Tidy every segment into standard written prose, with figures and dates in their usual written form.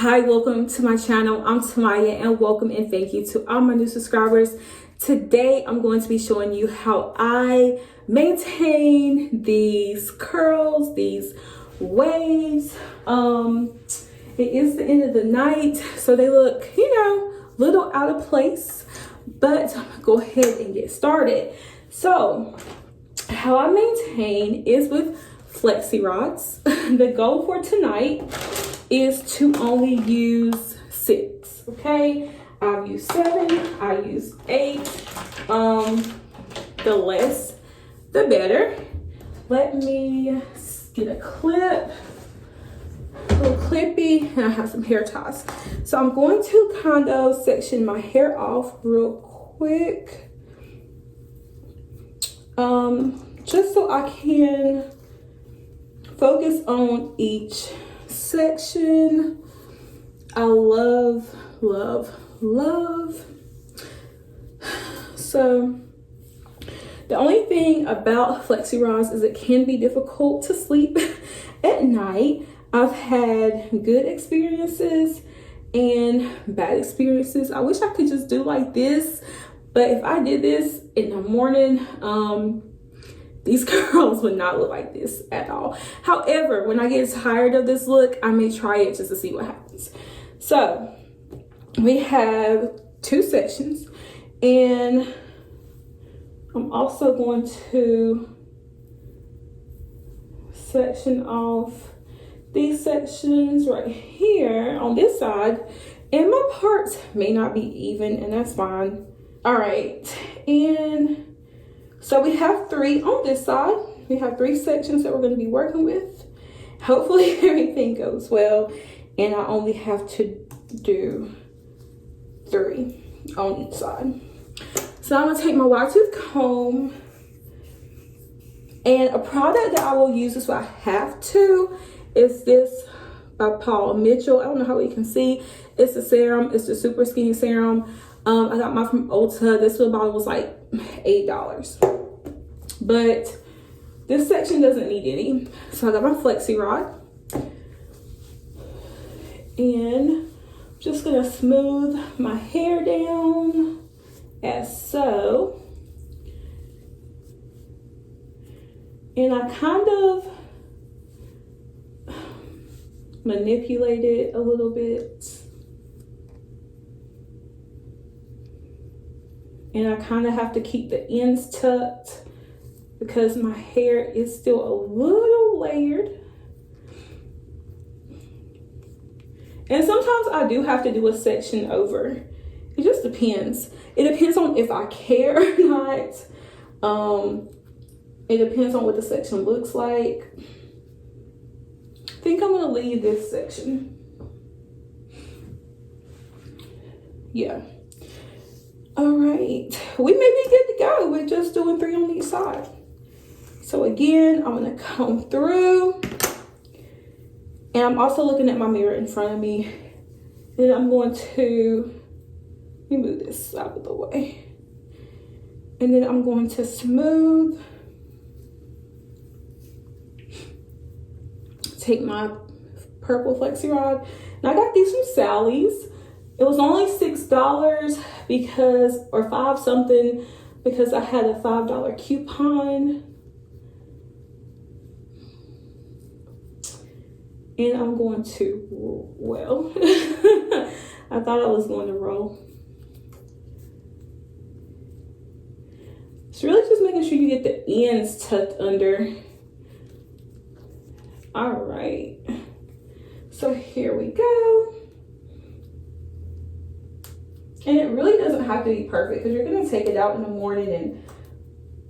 Hi, welcome to my channel. I'm Tamaya and welcome and thank you to all my new subscribers. Today I'm going to be showing you how I maintain these curls, these waves. It is the end of the night, so they look, a little out of place, but go ahead and get started. So how I maintain is with Flexi rods. The goal for tonight is to only use 6, okay? I've used 7, I use 8. The less, the better. Let me get a clip, a little clippy, and I have some hair ties. So I'm going to kind of section my hair off real quick. Just so I can focus on each section. I love. So the only thing about Flexi rods is it can be difficult to sleep at night. I've had good experiences and bad experiences. I wish I could just do like this, but if I did this in the morning, these curls would not look like this at all. However, when I get tired of this look, I may try it just to see what happens. So we have 2 sections, and I'm also going to section off these sections right here on this side, and my parts may not be even, and that's fine. All right, and so we have 3 on this side. We have 3 sections that we're going to be working with. Hopefully everything goes well, and I only have to do 3 on each side. So I'm going to take my wide tooth comb, and a product that I will use if I have to is this by Paul Mitchell. I don't know how you can see. It's a serum. It's the super skinny serum. I got mine from Ulta. This little bottle was like $8, but this section doesn't need any. So I got my Flexi rod, and I'm just gonna smooth my hair down as so, and I kind of manipulate it a little bit. And I kind of have to keep the ends tucked because my hair is still a little layered. And sometimes I do have to do a section over. It just depends. It depends on if I care or not. It depends on what the section looks like. I think I'm gonna leave this section. Yeah. All right, we may be good to go with just doing 3 on each side. So again, I'm gonna comb through, and I'm also looking at my mirror in front of me. And I'm going to, let me move this out of the way. And then I'm going to smooth, take my purple Flexi rod. Now I got these from Sally's. It was only $6 because, or 5 something, because I had a $5 coupon. And I'm going to, well, I thought I was going to roll. It's really just making sure you get the ends tucked under. All right, so here we go. And it really doesn't have to be perfect because you're going to take it out in the morning and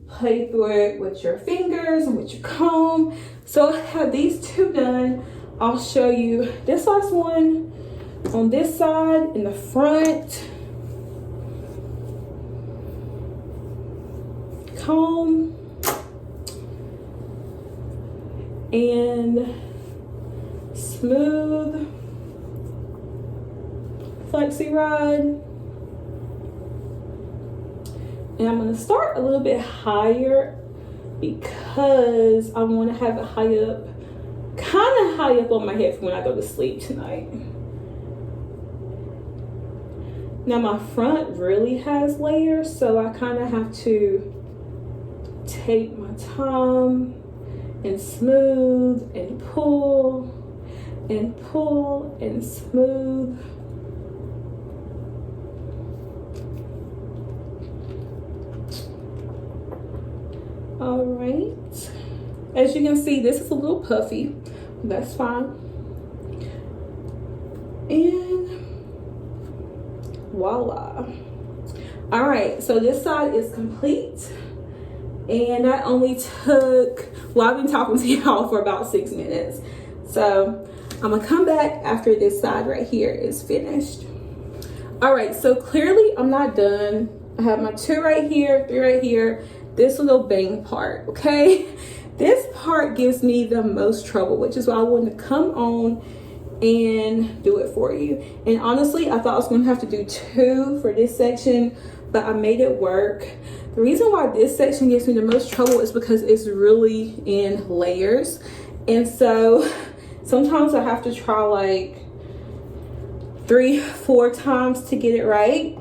play through it with your fingers and with your comb. So I have these 2 done. I'll show you this last one on this side in the front. Comb and smooth Flexi rod. And I'm going to start a little bit higher because I want to have it high up, kind of high up on my head for when I go to sleep tonight. Now my front really has layers, so I kind of have to take my time and smooth and pull and pull and smooth. All right, as you can see, this is a little puffy. That's fine. And voila. All right, so this side is complete, and that only took, well, I've been talking to y'all for about 6 minutes, so I'm gonna come back after this side right here is finished. All right, so clearly I'm not done. I have my 2 right here, 3 right here, this little bang part, okay? This part gives me the most trouble, which is why I wanted to come on and do it for you. And honestly, I thought I was going to have to do 2 for this section, but I made it work. The reason why this section gives me the most trouble is because it's really in layers, and so sometimes I have to try like 3-4 times to get it right.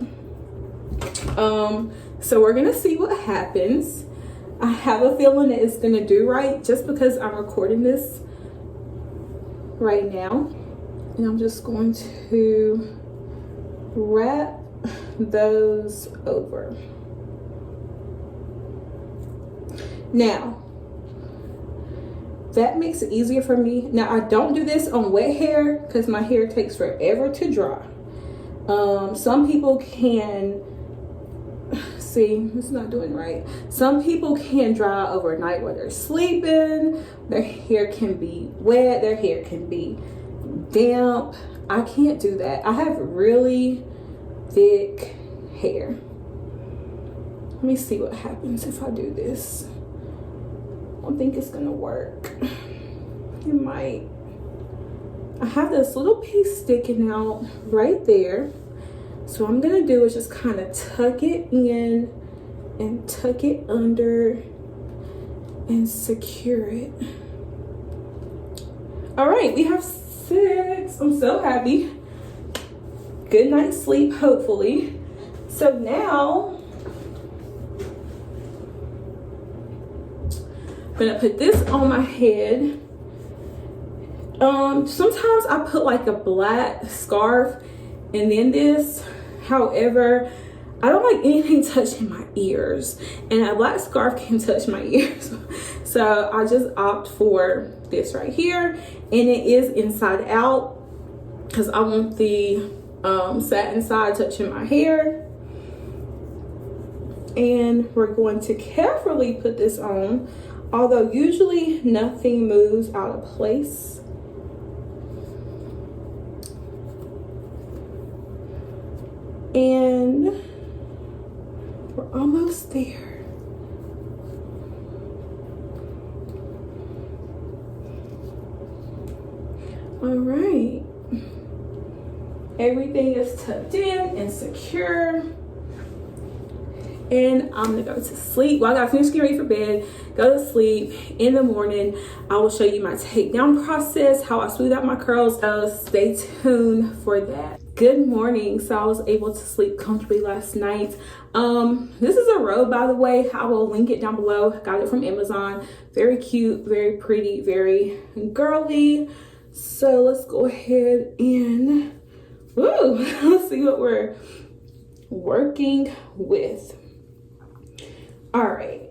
So we're gonna see what happens. I have a feeling that it's gonna do right just because I'm recording this right now. And I'm just going to wrap those over. Now, that makes it easier for me. Now, I don't do this on wet hair because my hair takes forever to dry. Some people can, see, it's not doing right. Some people can dry overnight while they're sleeping. Their hair can be wet, their hair can be damp. I can't do that. I have really thick hair. Let me see what happens if I do this. I don't think it's gonna work. It might. I have this little piece sticking out right there. So what I'm gonna do is just kind of tuck it in and tuck it under and secure it. All right, we have 6. I'm so happy. Good night's sleep, hopefully. So now I'm gonna put this on my head. Sometimes I put like a black scarf and then this. However, I don't like anything touching my ears, and a black scarf can touch my ears. So I just opt for this right here, and it is inside out because I want the satin side touching my hair. And we're going to carefully put this on, although usually nothing moves out of place. And we're almost there. All right. Everything is tucked in and secure. And I'm gonna go to sleep. Well, I gotta finish getting ready for bed, go to sleep. In the morning, I will show you my takedown process, how I smooth out my curls. So stay tuned for that. Good morning. So I was able to sleep comfortably last night. This is a robe, by the way. I will link it down below. Got it from Amazon. Very cute, very pretty, very girly. So let's go ahead and let's see what we're working with. All right,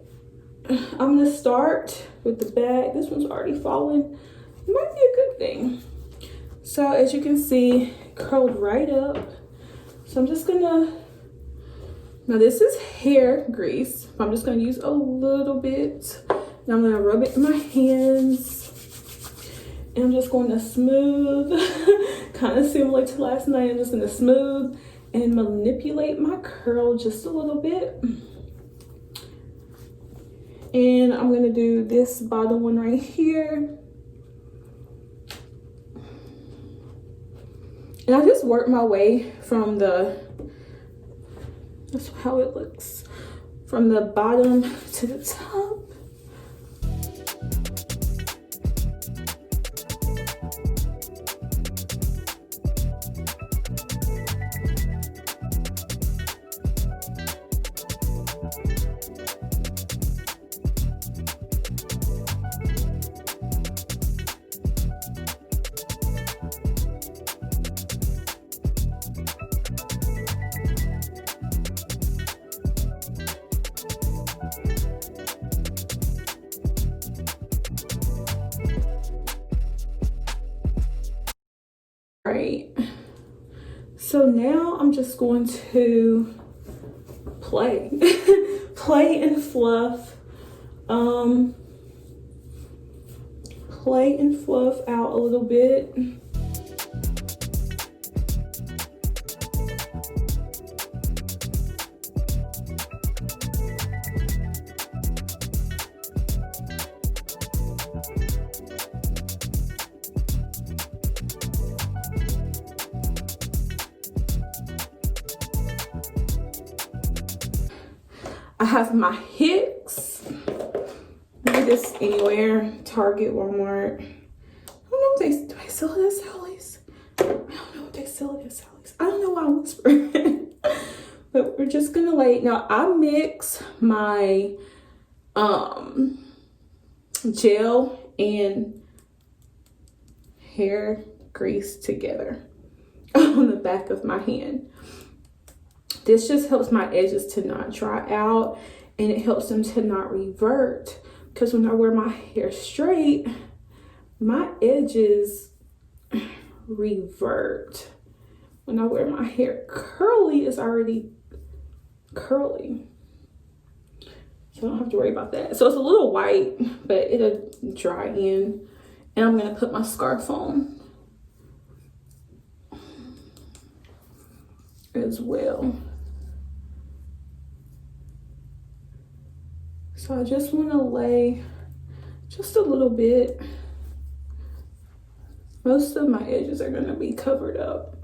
I'm gonna start with the bag. This one's already fallen. It might be a good thing. So as you can see, curled right up. So I'm just gonna, now this is hair grease. I'm just gonna use a little bit. Now I'm gonna rub it in my hands. And I'm just going to smooth, kind of similar to last night. I'm just gonna smooth and manipulate my curl just a little bit. And I'm gonna do this bottom one right here. And I just work my way from the, that's how it looks, from the bottom to the top. So now I'm just going to play. Play and fluff. Play and fluff out a little bit. I have my Hicks. Get this anywhere. Target, Walmart. I don't know if do they sell it at Sally's? I don't know if they sell it at Sally's. I don't know why I'm whispering. But we're just gonna lay. Now I mix my gel and hair grease together on the back of my hand. This just helps my edges to not dry out, and it helps them to not revert, because when I wear my hair straight, my edges revert. When I wear my hair curly, it's already curly, so I don't have to worry about that. So it's a little white, but it'll dry in. And I'm gonna put my scarf on as well. So I just want to lay just a little bit. Most of my edges are going to be covered up.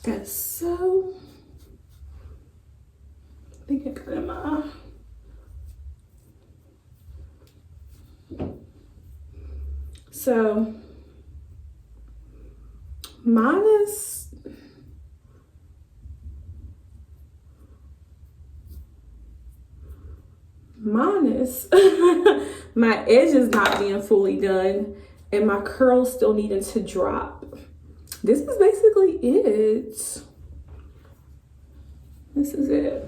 That's so. I think I got it in my eye. So minus my edges not being fully done and my curls still needing to drop. This is basically it. This is it.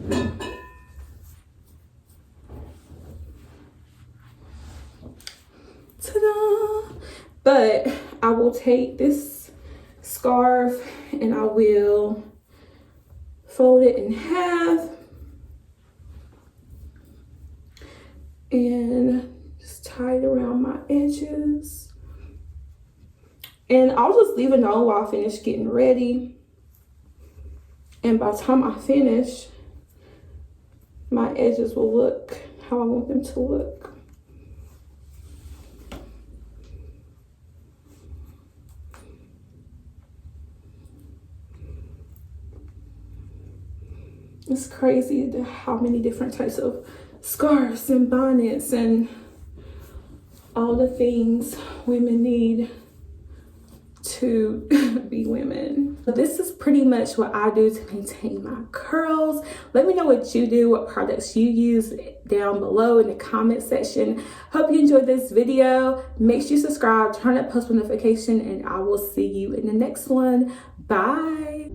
Ta-da! But I will take this scarf and I will fold it in half and just tie it around my edges. And I'll just leave it on while I finish getting ready. And by the time I finish, my edges will look how I want them to look. It's crazy how many different types of scarves and bonnets and all the things women need to be women. This is pretty much what I do to maintain my curls. Let me know what you do, what products you use down below in the comment section. Hope you enjoyed this video. Make sure you subscribe, turn on post notification, and I will see you in the next one. Bye.